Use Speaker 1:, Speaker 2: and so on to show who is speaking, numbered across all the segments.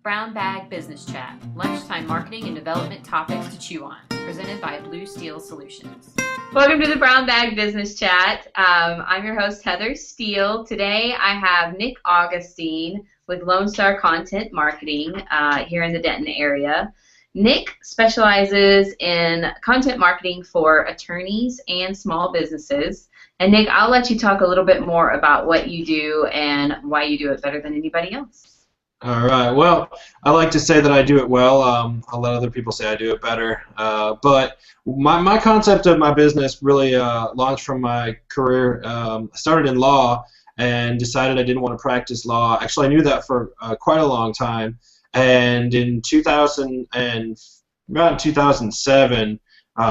Speaker 1: Brown Bag Business Chat, lunchtime marketing and development topics to chew on, presented by Blue Steel Solutions. Welcome to the Brown Bag Business Chat. I'm your host, Heather Steele. Today I have Nick Augustine with Lone Star Content Marketing here in the Denton area. Nick specializes in content marketing for attorneys and small businesses. And Nick, I'll let you talk a little bit more about what you do and why you do it better than anybody else.
Speaker 2: All right. Well, I like to say that I do it well. I'll let other people say I do it better. But my concept of my business really launched from my career. I started in law and decided I didn't want to practice law. Actually, I knew that for quite a long time. And in 2007,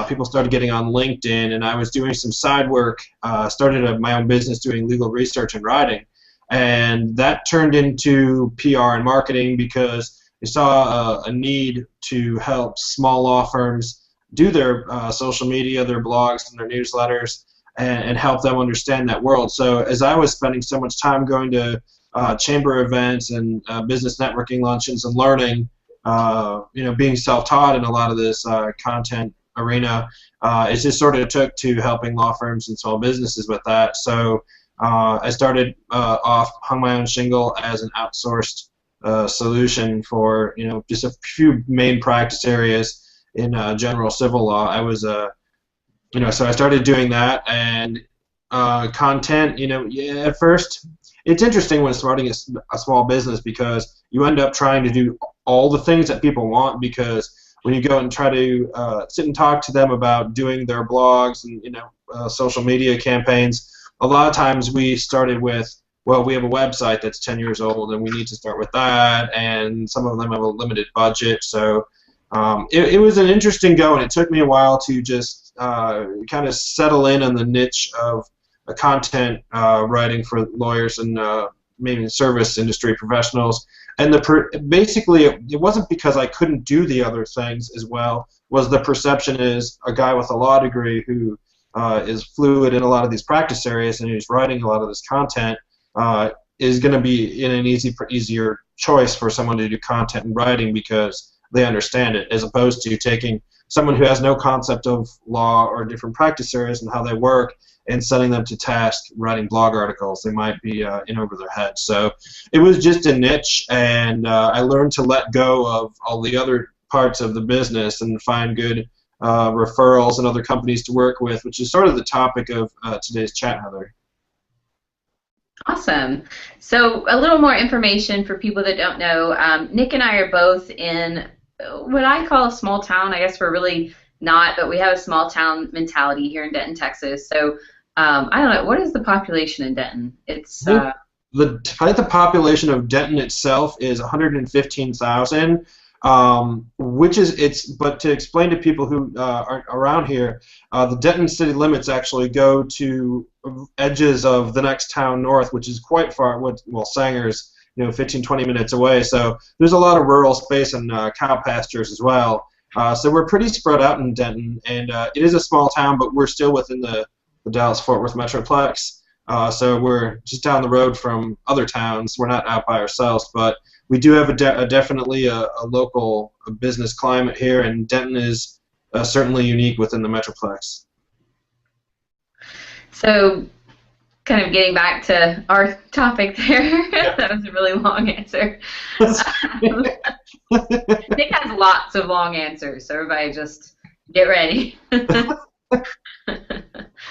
Speaker 2: people started getting on LinkedIn, and I was doing some side work. Started my own business doing legal research and writing. And that turned into PR and marketing because we saw a need to help small law firms do their social media, their blogs, and their newsletters, and help them understand that world. So as I was spending so much time going to chamber events and business networking luncheons and learning, being self-taught in a lot of this content arena, it just sort of took to helping law firms and small businesses with that. So I started hung my own shingle as an outsourced solution for just a few main practice areas in general civil law. I was so I started doing that, and content. At first it's interesting when starting a small business because you end up trying to do all the things that people want, because when you go and try to sit and talk to them about doing their blogs and social media campaigns, a lot of times we started with, well, we have a website that's 10 years old and we need to start with that, and some of them have a limited budget. So it was an interesting go, and it took me a while to just kind of settle in on the niche of content writing for lawyers and maybe service industry professionals. And basically it wasn't because I couldn't do the other things as well. Was the perception is a guy with a law degree who is fluid in a lot of these practice areas and who's writing a lot of this content is going to be in an easier choice for someone to do content and writing because they understand it, as opposed to taking someone who has no concept of law or different practice areas and how they work and sending them to task writing blog articles. They might be in over their head. So it was just a niche, and I learned to let go of all the other parts of the business and find good referrals and other companies to work with, which is sort of the topic of today's chat, Heather.
Speaker 1: Awesome. So a little more information for people that don't know. Nick and I are both in what I call a small town. I guess we're really not, but we have a small town mentality here in Denton, Texas. So I don't know, what is the population in Denton? It's
Speaker 2: I think the population of Denton itself is 115,000. But to explain to people who aren't around here, the Denton city limits actually go to edges of the next town north, which is quite far. Well, Sanger's 15-20 minutes away. So there's a lot of rural space and cow pastures as well. So we're pretty spread out in Denton, and it is a small town, but we're still within the Dallas-Fort Worth Metroplex. So we're just down the road from other towns. We're not out by ourselves, but we do have definitely a local business climate here, and Denton is certainly unique within the Metroplex.
Speaker 1: So, kind of getting back to our topic there, yeah. That was a really long answer. Nick has lots of long answers, so everybody just get ready.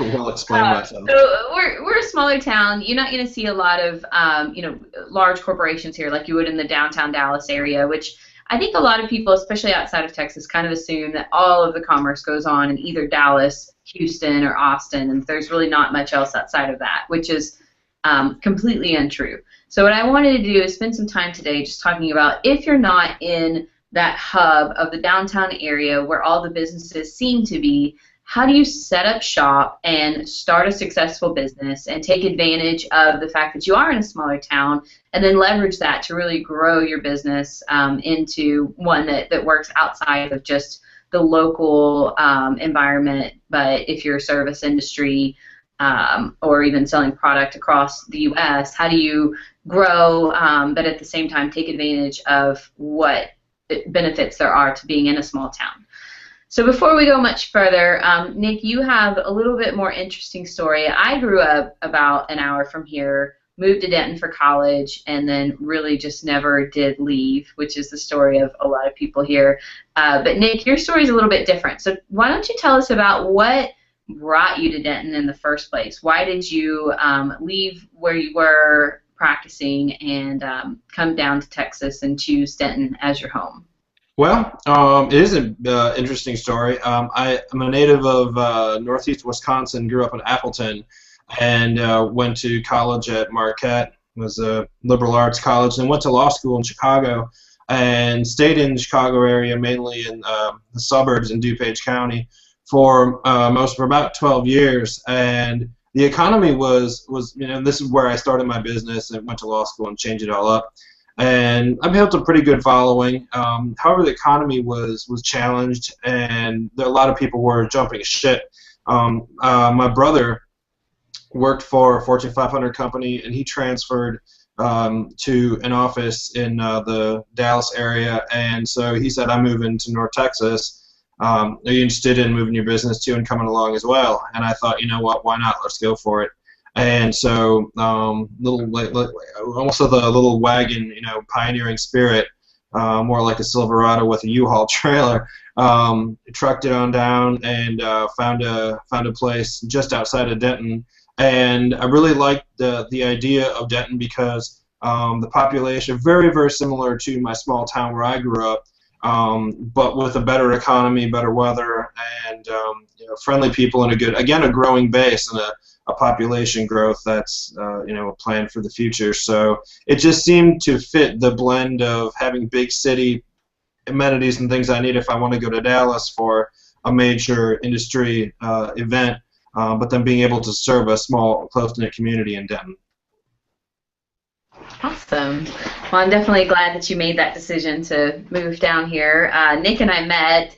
Speaker 2: Well, explain myself.
Speaker 1: So we're a smaller town. You're not going to see a lot of large corporations here like you would in the downtown Dallas area, which I think a lot of people, especially outside of Texas, kind of assume that all of the commerce goes on in either Dallas, Houston, or Austin, and there's really not much else outside of that, which is completely untrue. So what I wanted to do is spend some time today just talking about, if you're not in that hub of the downtown area where all the businesses seem to be, how do you set up shop and start a successful business and take advantage of the fact that you are in a smaller town, and then leverage that to really grow your business into one that works outside of just the local environment, but if you're a service industry, or even selling product across the U.S.? How do you grow, but at the same time take advantage of what benefits there are to being in a small town? So before we go much further, Nick, you have a little bit more interesting story. I grew up about an hour from here, moved to Denton for college, and then really just never did leave, which is the story of a lot of people here. But Nick, your story is a little bit different. So why don't you tell us about what brought you to Denton in the first place? Why did you leave where you were practicing and come down to Texas and choose Denton as your home?
Speaker 2: Well, it is an interesting story. I'm a native of northeast Wisconsin, grew up in Appleton, and went to college at Marquette. It was a liberal arts college, and went to law school in Chicago, and stayed in the Chicago area, mainly in the suburbs in DuPage County, for about 12 years. And the economy was this is where I started my business and went to law school and changed it all up. And I built a pretty good following. However, the economy was challenged, and a lot of people were jumping ship. My brother worked for a Fortune 500 company, and he transferred to an office in the Dallas area. And so he said, "I'm moving to North Texas. Are you interested in moving your business too and coming along as well?" And I thought, you know what, why not? Let's go for it. And so, almost with a little wagon, pioneering spirit, more like a Silverado with a U-Haul trailer, trucked it on down and found a place just outside of Denton. And I really liked the idea of Denton because the population very, very similar to my small town where I grew up, but with a better economy, better weather, and friendly people, and a growing base and a population growth that's a plan for the future. So it just seemed to fit the blend of having big city amenities and things I need if I want to go to Dallas for a major industry event, but then being able to serve a small, close-knit community in Denton.
Speaker 1: Awesome. Well, I'm definitely glad that you made that decision to move down here. Nick and I met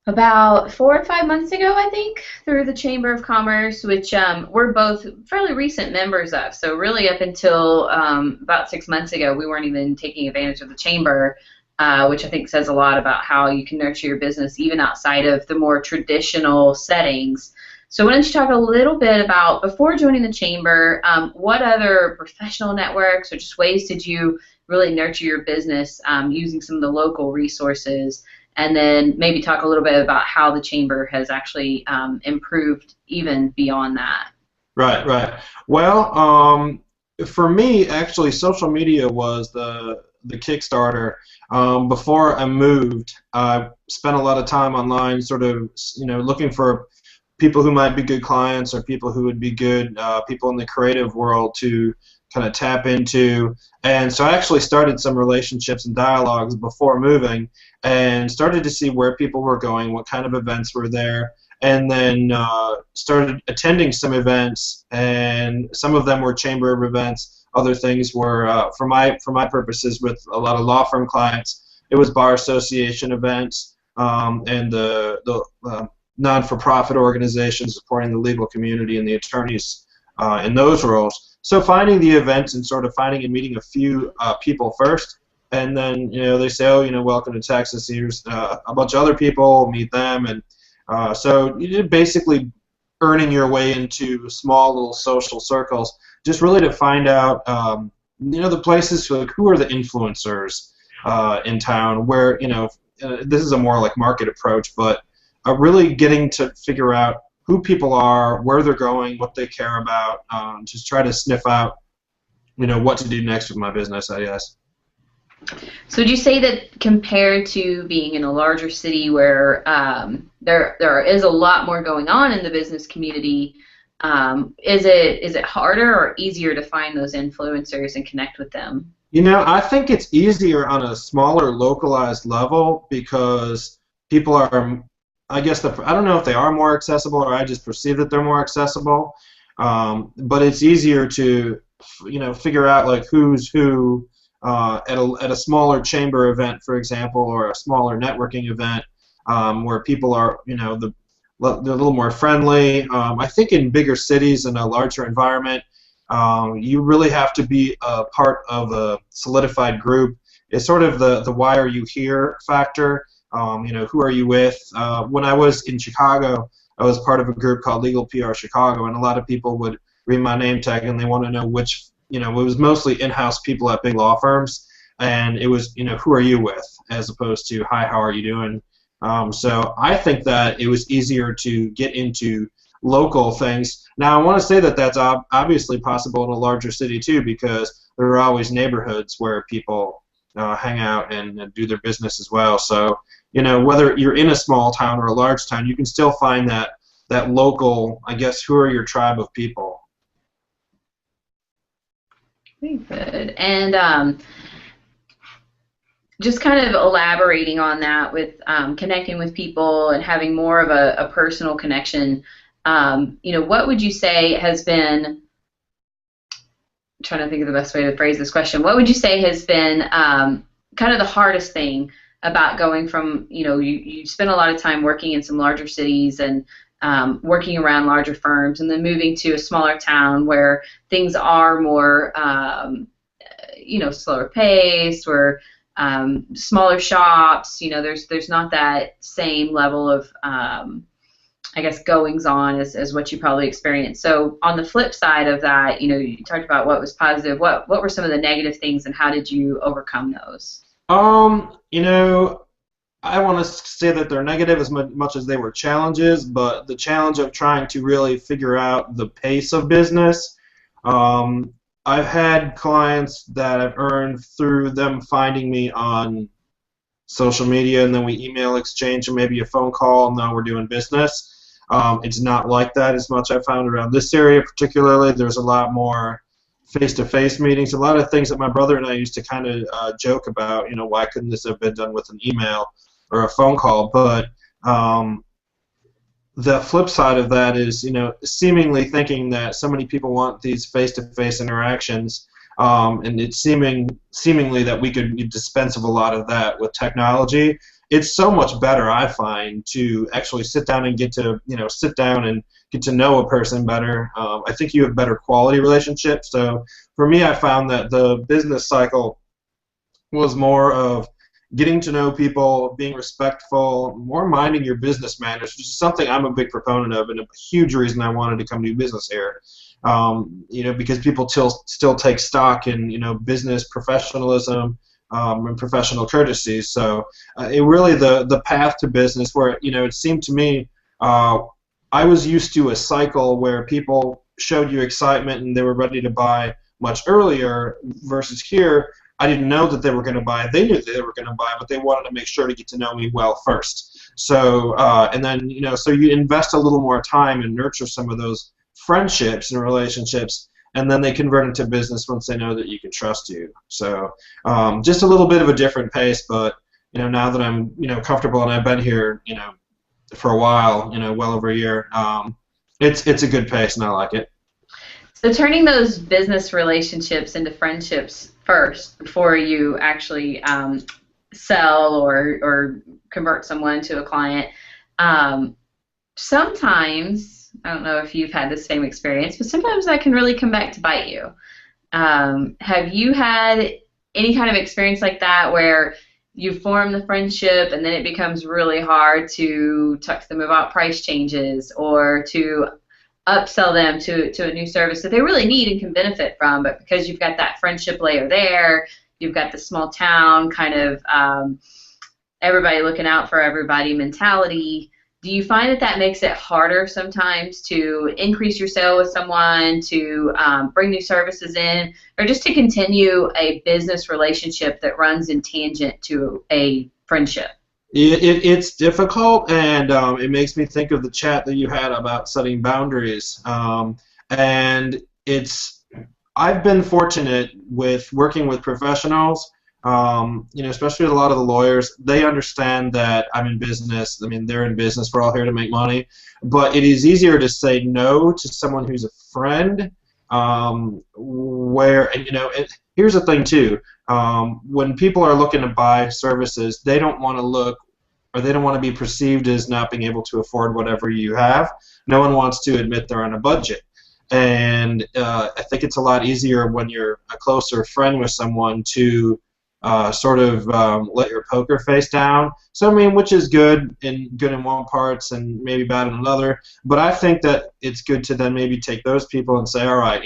Speaker 1: about 4 or 5 months ago, I think, through the Chamber of Commerce, which we're both fairly recent members of. So really up until about 6 months ago, we weren't even taking advantage of the Chamber, which I think says a lot about how you can nurture your business even outside of the more traditional settings. So why don't you talk a little bit about, before joining the Chamber, what other professional networks or just ways did you really nurture your business using some of the local resources? And then maybe talk a little bit about how the Chamber has actually improved even beyond that.
Speaker 2: Right. Well, for me, actually, social media was the Kickstarter. Before I moved, I spent a lot of time online, sort of, looking for people who might be good clients or people who would be good people in the creative world to kind of tap into. And so I actually started some relationships and dialogues before moving, and started to see where people were going, what kind of events were there, and then started attending some events, and some of them were chamber events. Other things were, for my purposes, with a lot of law firm clients, it was bar association events, and the non-for-profit organizations supporting the legal community and the attorneys in those roles. So finding the events and sort of finding and meeting a few people first, and then they say, oh, welcome to Texas. Here's a bunch of other people. Meet them, and so you're basically earning your way into small little social circles, just really to find out, the places like who are the influencers in town. Where this is a more like market approach, but really getting to figure out who people are, where they're going, what they care about, just try to sniff out, what to do next with my business, I guess.
Speaker 1: So would you say that compared to being in a larger city where there is a lot more going on in the business community, is it harder or easier to find those influencers and connect with them?
Speaker 2: I think it's easier on a smaller, localized level because people are, I don't know if they are more accessible or I just perceive that they're more accessible, but it's easier to, figure out like who's who at a smaller chamber event, for example, or a smaller networking event, where people are, they're a little more friendly. I think in bigger cities and a larger environment, you really have to be a part of a solidified group. It's sort of the why are you here factor. Who are you with? When I was in Chicago, I was part of a group called Legal PR Chicago, and a lot of people would read my name tag and they want to know which, it was mostly in-house people at big law firms, and it was, who are you with, as opposed to, hi, how are you doing? So I think that it was easier to get into local things. Now, I want to say that that's obviously possible in a larger city too, because there are always neighborhoods where people hang out and do their business as well. So, whether you're in a small town or a large town, you can still find that local, I guess, who are your tribe of people.
Speaker 1: Very good. And just kind of elaborating on that with connecting with people and having more of a personal connection, what would you say has been, I'm trying to think of the best way to phrase this question, what would you say has been kind of the hardest thing about going from, you spend a lot of time working in some larger cities and working around larger firms, and then moving to a smaller town where things are more, slower paced, or smaller shops, there's not that same level of, I guess, goings on as what you probably experienced. So on the flip side of that, you talked about what was positive. What were some of the negative things, and how did you overcome those?
Speaker 2: I want to say that they're negative as much as they were challenges, but the challenge of trying to really figure out the pace of business. I've had clients that I've earned through them finding me on social media, and then we email exchange and maybe a phone call, and now we're doing business. It's not like that as much. I found around this area particularly. There's a lot more face-to-face meetings, a lot of things that my brother and I used to kind of joke about, why couldn't this have been done with an email or a phone call? But the flip side of that is, seemingly thinking that so many people want these face-to-face interactions, and it's seemingly that we could dispense of a lot of that with technology. It's so much better, I find, to actually sit down and get to, sit down and get to know a person better. I think you have better quality relationships. So for me, I found that the business cycle was more of getting to know people, being respectful, more minding your business manners, which is something I'm a big proponent of, and a huge reason I wanted to come do business here. Because people still take stock in, business professionalism and professional courtesy. So it really the path to business where, it seemed to me I was used to a cycle where people showed you excitement and they were ready to buy much earlier, versus here, I didn't know that they were going to buy. They knew they were going to buy, but they wanted to make sure to get to know me well first. So, and then, so you invest a little more time and nurture some of those friendships and relationships, and then they convert into business once they know that you can trust you. So, just a little bit of a different pace, but, now that I'm, comfortable and I've been here, for a while, well over a year, it's a good pace and I like it.
Speaker 1: So turning those business relationships into friendships first before you actually sell or convert someone to a client. Sometimes, I don't know if you've had the same experience, but sometimes that can really come back to bite you. Have you had any kind of experience like that where you form the friendship and then it becomes really hard to talk to them about price changes or to upsell them to a new service that they really need and can benefit from, but because you've got that friendship layer there, you've got the small town kind of everybody looking out for everybody mentality, do you find that makes it harder sometimes to increase your sale with someone, to bring new services in, or just to continue a business relationship that runs in tangent to a friendship?
Speaker 2: It's difficult, and it makes me think of the chat that you had about setting boundaries. And I've been fortunate with working with professionals. Especially a lot of the lawyers, they understand that I'm in business. I mean, they're in business. We're all here to make money. But it is easier to say no to someone who's a friend. Here's the thing too. When people are looking to buy services, they don't want to look or they don't want to be perceived as not being able to afford whatever you have. No one wants to admit they're on a budget. And I think it's a lot easier when you're a closer friend with someone to sort of let your poker face down. So I mean, which is good in one parts and maybe bad in another. But I think that it's good to then maybe take those people and say, all right,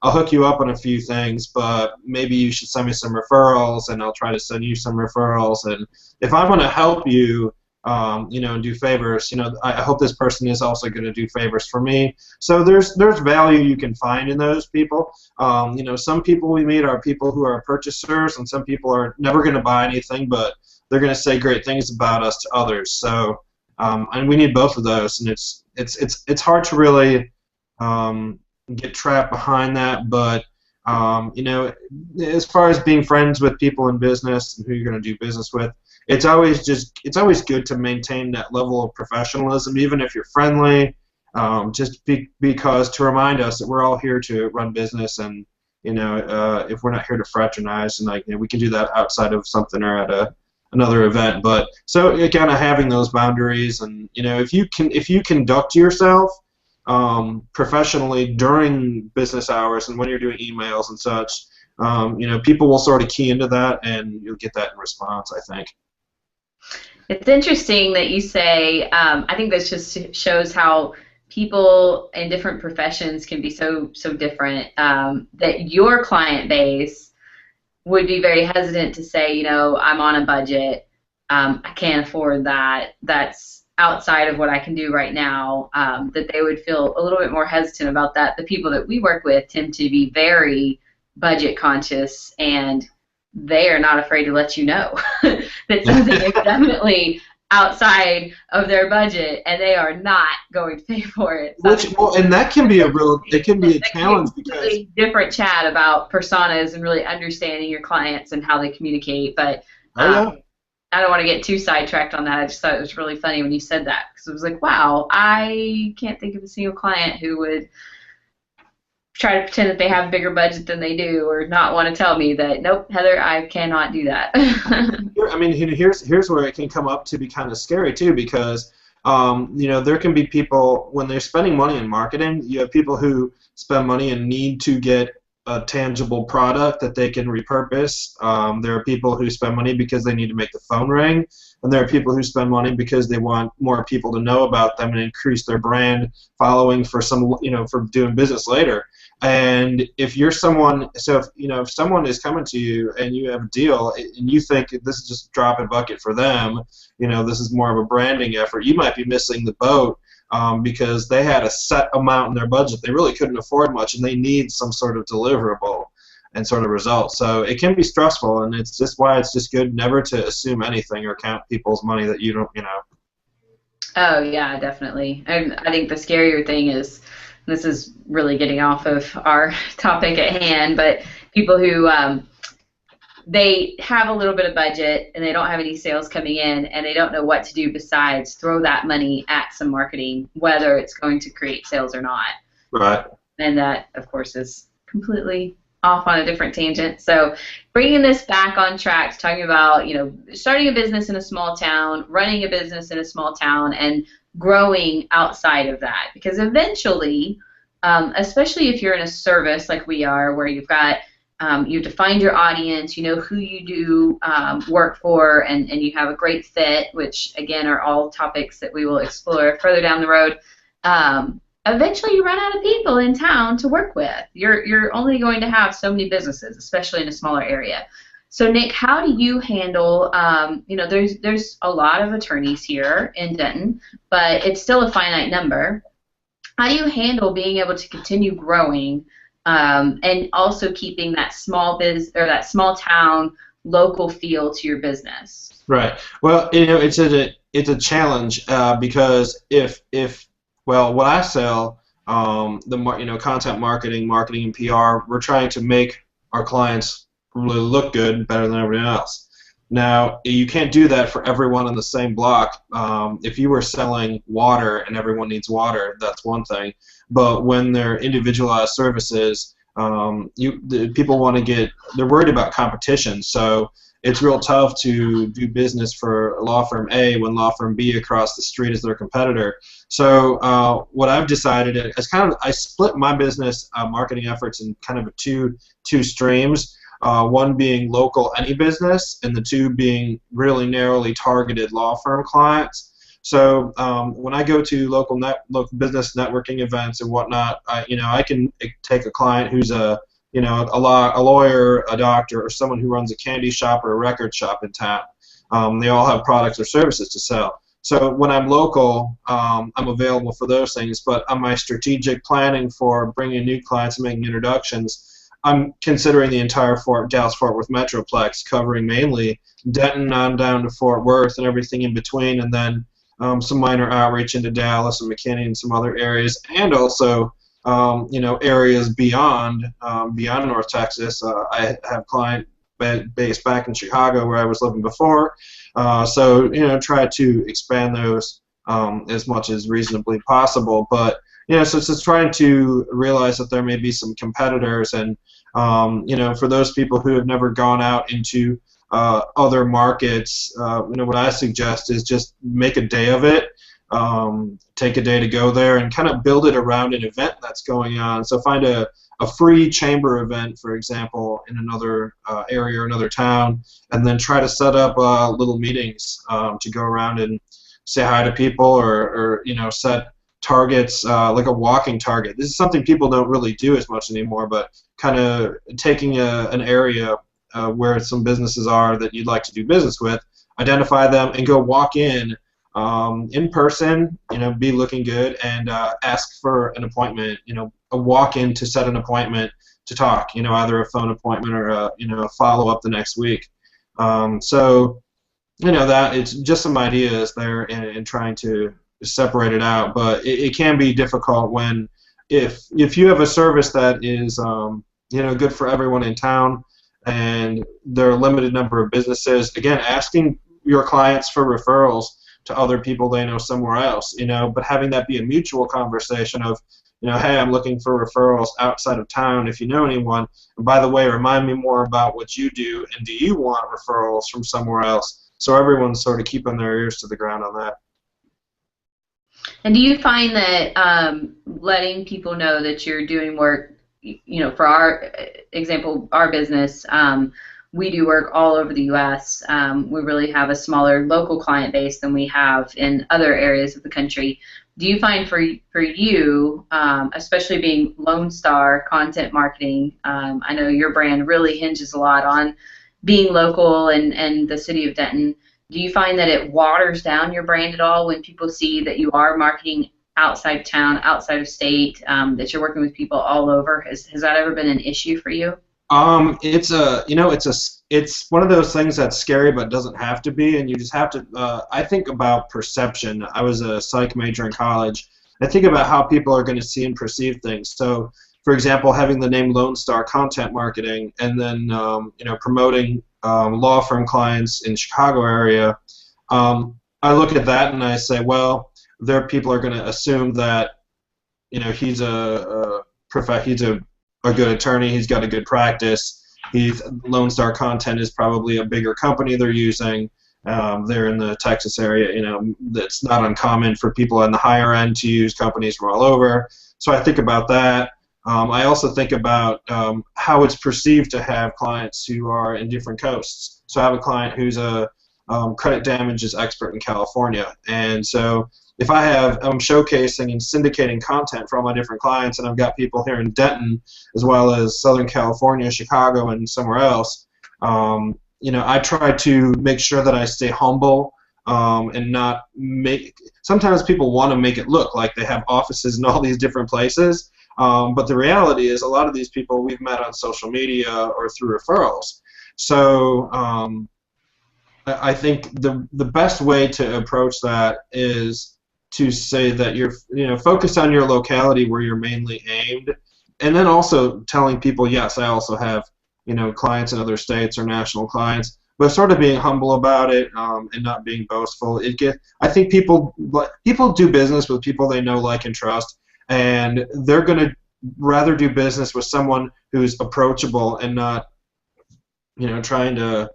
Speaker 2: I'll hook you up on a few things, but maybe you should send me some referrals, and I'll try to send you some referrals. And if I'm going to help you, and do favors, I hope this person is also going to do favors for me. So there's value you can find in those people. Some people we meet are people who are purchasers, and some people are never going to buy anything, but they're going to say great things about us to others. So, and we need both of those, and it's hard to really get trapped behind that, but as far as being friends with people in business and who you're going to do business with, it's always good to maintain that level of professionalism, even if you're friendly, because to remind us that we're all here to run business, and if we're not here to fraternize, and we can do that outside of something or at another event. But so kind of having those boundaries, and if you conduct yourself professionally during business hours and when you're doing emails and such, people will sort of key into that, and you'll get that in response, I think.
Speaker 1: It's interesting that you say, I think this just shows how people in different professions can be so different, that your client base would be very hesitant to say, I'm on a budget, I can't afford that, that's outside of what I can do right now, that they would feel a little bit more hesitant about that. The people that we work with tend to be very budget conscious, and they are not afraid to let you know that something is definitely outside of their budget, and they are not going to pay for it.
Speaker 2: And that can be a challenge, because
Speaker 1: different chat about personas and really understanding your clients and how they communicate. But I don't want to get too sidetracked on that. I just thought it was really funny when you said that, because it was like, wow, I can't think of a single client who would try to pretend that they have a bigger budget than they do, or not want to tell me that, nope, Heather, I cannot do that.
Speaker 2: I mean, here's where it can come up to be kind of scary too, because there can be people, when they're spending money in marketing, you have people who spend money and need to get a tangible product that they can repurpose. There are people who spend money because they need to make the phone ring, and there are people who spend money because they want more people to know about them and increase their brand following for for doing business later. And if you're someone, if someone is coming to you and you have a deal and you think this is just a drop in bucket for them, this is more of a branding effort, you might be missing the boat, because they had a set amount in their budget. They really couldn't afford much, and they need some sort of deliverable and sort of result. So it can be stressful, and it's just why it's just good never to assume anything or count people's money that you don't,
Speaker 1: Oh, yeah, definitely. I think the scarier thing is, this is really getting off of our topic at hand, but people who they have a little bit of budget and they don't have any sales coming in, and they don't know what to do besides throw that money at some marketing, whether it's going to create sales or not.
Speaker 2: Right.
Speaker 1: And that, of course, is completely off on a different tangent. So bringing this back on track, talking about, starting a business in a small town, running a business in a small town, and growing outside of that. Because eventually, especially if you're in a service like we are, where you've got, you've defined your audience, you know who you do work for, and you have a great fit, which, again, are all topics that we will explore further down the road. Eventually you run out of people in town to work with. You're only going to have so many businesses, especially in a smaller area. So Nick, how do you handle, there's a lot of attorneys here in Denton, but it's still a finite number. How do you handle being able to continue growing and also keeping that small small town local feel to your business?
Speaker 2: Right. Well, it's a challenge because what I sell, content marketing and PR, we're trying to make our clients really look good, better than everyone else. Now, you can't do that for everyone in the same block. If you were selling water and everyone needs water, that's one thing. But when they're individualized services, people want to they're worried about competition. So it's real tough to do business for law firm A when law firm B across the street is their competitor. So what I've decided is I split my business marketing efforts in kind of two streams. One being local any business, and the two being really narrowly targeted law firm clients. So when I go to local business networking events and whatnot, I can take a client who's a lawyer, a doctor, or someone who runs a candy shop or a record shop in town. They all have products or services to sell. So when I'm local, I'm available for those things. But on my strategic planning for bringing new clients and making introductions, I'm considering the entire Dallas-Fort Worth Metroplex, covering mainly Denton on down to Fort Worth and everything in between, and then some minor outreach into Dallas and McKinney and some other areas, and also areas beyond North Texas. I have client base back in Chicago where I was living before, so try to expand those as much as reasonably possible. But so it's just trying to realize that there may be some competitors, and for those people who have never gone out into other markets, what I suggest is just make a day of it. Take a day to go there and kind of build it around an event that's going on. So find a free chamber event, for example, in another area or another town, and then try to set up little meetings to go around and say hi to people, or set targets, like a walking target. This is something people don't really do as much anymore, but kind of taking an area where some businesses are that you'd like to do business with, identify them, and go walk in person, be looking good, and ask for an appointment, a walk-in to set an appointment to talk, either a phone appointment or a follow-up the next week. So that it's just some ideas there in trying to separate it out, but it can be difficult when if you have a service that is good for everyone in town, and there are a limited number of businesses. Again, asking your clients for referrals to other people they know somewhere else, but having that be a mutual conversation of, hey, I'm looking for referrals outside of town if you know anyone. And by the way, remind me more about what you do, and do you want referrals from somewhere else? So everyone's sort of keeping their ears to the ground on that.
Speaker 1: And do you find that letting people know that you're doing work, for our example, our business, we do work all over the U.S. We really have a smaller local client base than we have in other areas of the country. Do you find for you, especially being Lone Star content marketing, I know your brand really hinges a lot on being local and the city of Denton. Do you find that it waters down your brand at all when people see that you are marketing outside town, outside of state, that you're working with people all over? Has that ever been an issue for you?
Speaker 2: It's one of those things that's scary but doesn't have to be, and you just have to. I think about perception. I was a psych major in college. I think about how people are going to see and perceive things. So, for example, having the name Lone Star Content Marketing, and then promoting law firm clients in the Chicago area. I look at that and I say, well, there people are going to assume that he's a good attorney. He's got a good practice. Lone Star Content is probably a bigger company they're using. They're in the Texas area. That's not uncommon for people on the higher end to use companies from all over. So I think about that. I also think about how it's perceived to have clients who are in different coasts. So I have a client who's a credit damages expert in California, and so if I'm showcasing and syndicating content for all my different clients, and I've got people here in Denton as well as Southern California, Chicago, and somewhere else, I try to make sure that I stay humble and not make. Sometimes people want to make it look like they have offices in all these different places, but the reality is a lot of these people we've met on social media or through referrals. So I think the best way to approach that is to say that you're focused on your locality where you're mainly aimed, and then also telling people, yes, I also have clients in other states or national clients, but sort of being humble about it and not being boastful. I think people do business with people they know, like, and trust, and they're going to rather do business with someone who's approachable and not trying to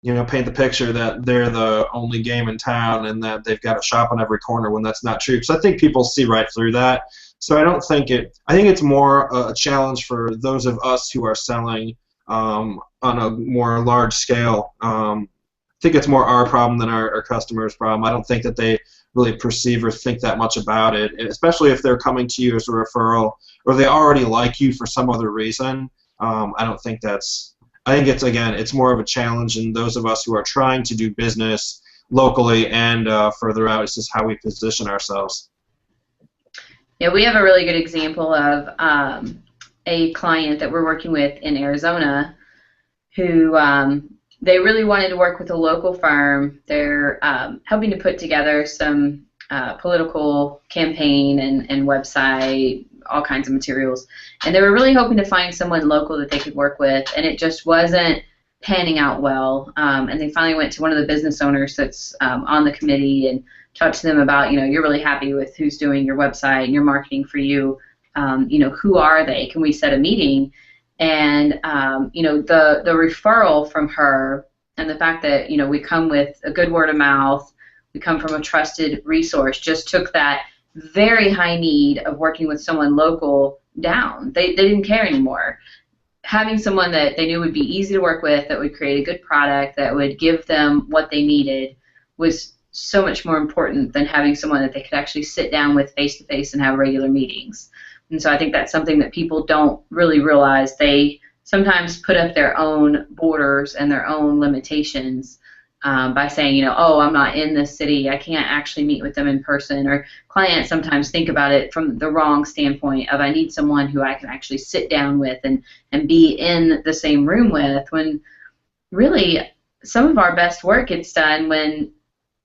Speaker 2: paint the picture that they're the only game in town and that they've got a shop on every corner when that's not true. Because I think people see right through that. So I don't think I think it's more a challenge for those of us who are selling on a more large scale. I think it's more our problem than our customers' problem. I don't think that they really perceive or think that much about it, especially if they're coming to you as a referral or they already like you for some other reason. I don't think that's. I think it's more of a challenge, and those of us who are trying to do business locally and further out, it's just how we position ourselves.
Speaker 1: Yeah, we have a really good example of a client that we're working with in Arizona who they really wanted to work with a local firm. They're helping to put together some political campaign and website, all kinds of materials. And they were really hoping to find someone local that they could work with, and it just wasn't panning out well. And they finally went to one of the business owners that's on the committee and talked to them about, you're really happy with who's doing your website and your marketing for you. Who are they? Can we set a meeting? And the referral from her and the fact that we come with a good word of mouth, we come from a trusted resource, just took that very high need of working with someone local down. They didn't care anymore. Having someone that they knew would be easy to work with, that would create a good product, that would give them what they needed, was so much more important than having someone that they could actually sit down with face to face and have regular meetings. And so I think that's something that people don't really realize. They sometimes put up their own borders and their own limitations by saying, oh, I'm not in this city, I can't actually meet with them in person. Or clients sometimes think about it from the wrong standpoint of I need someone who I can actually sit down with and be in the same room with, when really some of our best work gets done when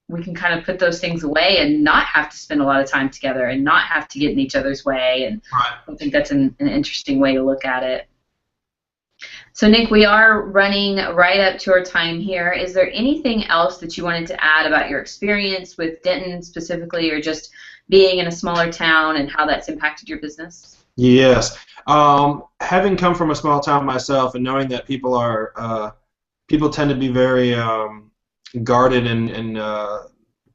Speaker 1: we can kind of put those things away and not have to spend a lot of time together and not have to get in each other's way. And
Speaker 2: Right.
Speaker 1: I think that's an interesting way to look at it. So, Nick, we are running right up to our time here. Is there anything else that you wanted to add about your experience with Denton specifically, or just being in a smaller town and how that's impacted your business?
Speaker 2: Yes. Having come from a small town myself and knowing that people tend to be very guarded and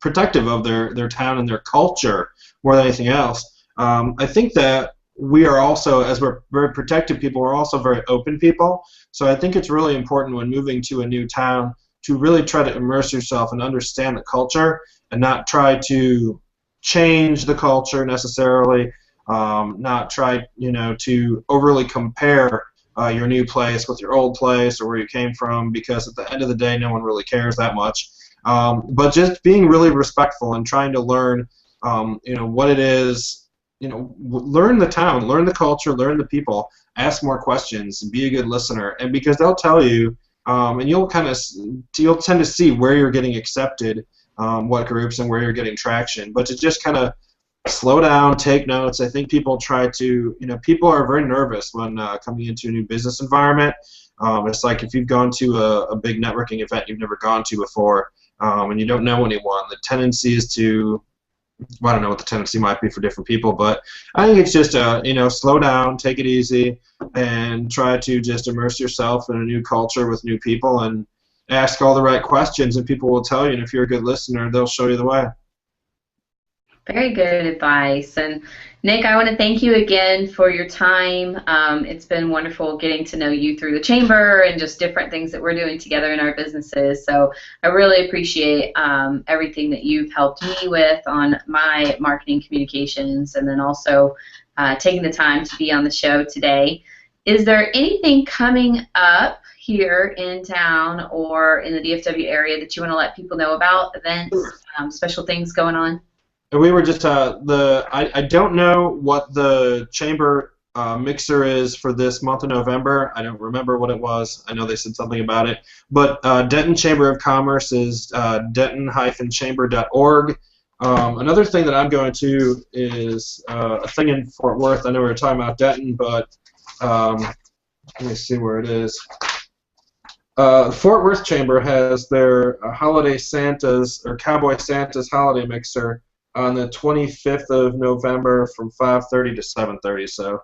Speaker 2: protective of their town and their culture more than anything else, I think that we are also, as we're very protective people, we're also very open people. So I think it's really important when moving to a new town to really try to immerse yourself and understand the culture and not try to change the culture necessarily, not try to overly compare your new place with your old place or where you came from, because at the end of the day no one really cares that much. But just being really respectful and trying to learn what it is. Learn the town, learn the culture, learn the people, ask more questions, be a good listener, and because they'll tell you, and you'll tend to see where you're getting accepted, what groups and where you're getting traction. But to just kind of slow down, take notes. I think people people are very nervous when coming into a new business environment. It's like if you've gone to a big networking event you've never gone to before, and you don't know anyone, the tendency is to, I don't know what the tendency might be for different people, but I think it's just slow down, take it easy, and try to just immerse yourself in a new culture with new people and ask all the right questions, and people will tell you, and if you're a good listener, they'll show you the way.
Speaker 1: Very good advice. And Nick, I want to thank you again for your time. It's been wonderful getting to know you through the chamber and just different things that we're doing together in our businesses. So I really appreciate everything that you've helped me with on my marketing communications, and then also taking the time to be on the show today. Is there anything coming up here in town or in the DFW area that you want to let people know about, events, special things going on?
Speaker 2: We were just I don't know what the chamber mixer is for this month of November. I don't remember what it was. I know they said something about it. But Denton Chamber of Commerce is denton-chamber.org. Another thing that I'm going to is a thing in Fort Worth. I know we were talking about Denton, but let me see where it is. Fort Worth Chamber has their Holiday Santas or Cowboy Santas holiday mixer on the 25th of November from 5:30 to 7:30, so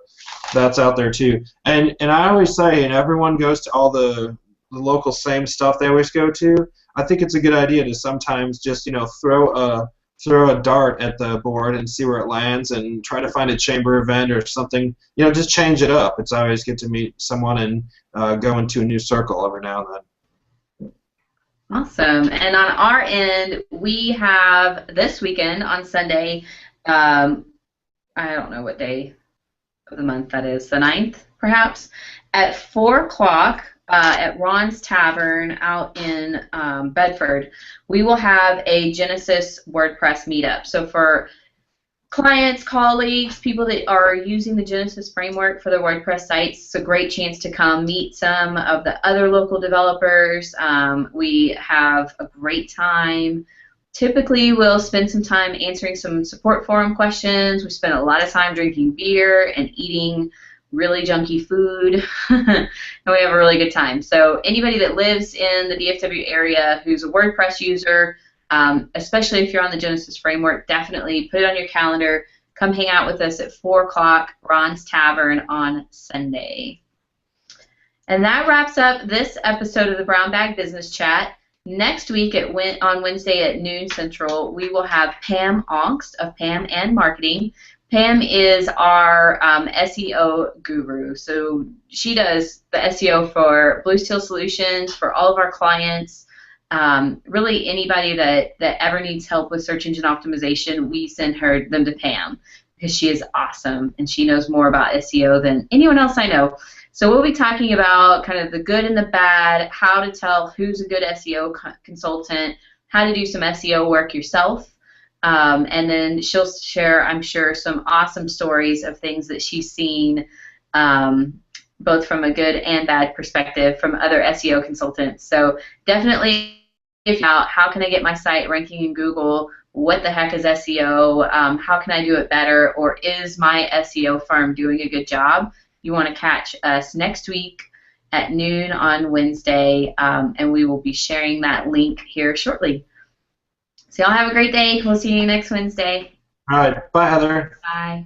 Speaker 2: that's out there too. And I always say, and everyone goes to all the the local same stuff they always go to, I think it's a good idea to sometimes just throw a dart at the board and see where it lands, and try to find a chamber event or something. Just change it up. It's always good to meet someone and go into a new circle every now and then.
Speaker 1: Awesome. And on our end, we have this weekend on Sunday, I don't know what day of the month that is, the 9th, perhaps, at 4 o'clock at Ron's Tavern out in Bedford. We will have a Genesis WordPress meetup. So for clients, colleagues, people that are using the Genesis framework for their WordPress sites, it's a great chance to come meet some of the other local developers. We have a great time. Typically, we'll spend some time answering some support forum questions. We spend a lot of time drinking beer and eating really junky food, and we have a really good time. So anybody that lives in the DFW area who's a WordPress user, especially if you're on the Genesis framework, definitely put it on your calendar. Come hang out with us at 4 o'clock, Ron's Tavern on Sunday. And that wraps up this episode of the Brown Bag Business Chat. Next week on Wednesday at noon Central, we will have Pam Augst of Pam and Marketing. Pam is our SEO guru. So she does the SEO for Blue Steel Solutions, for all of our clients. Really anybody that ever needs help with search engine optimization, we send them to Pam, because she is awesome and she knows more about SEO than anyone else I know. So we'll be talking about kind of the good and the bad, how to tell who's a good SEO consultant, how to do some SEO work yourself, and then she'll share, I'm sure, some awesome stories of things that she's seen, both from a good and bad perspective from other SEO consultants. So definitely, how can I get my site ranking in Google? What the heck is SEO? How can I do it better? Or is my SEO firm doing a good job? You want to catch us next week at noon on Wednesday, and we will be sharing that link here shortly. So y'all have a great day. We'll see you next Wednesday.
Speaker 2: All right. Bye, Heather.
Speaker 1: Bye.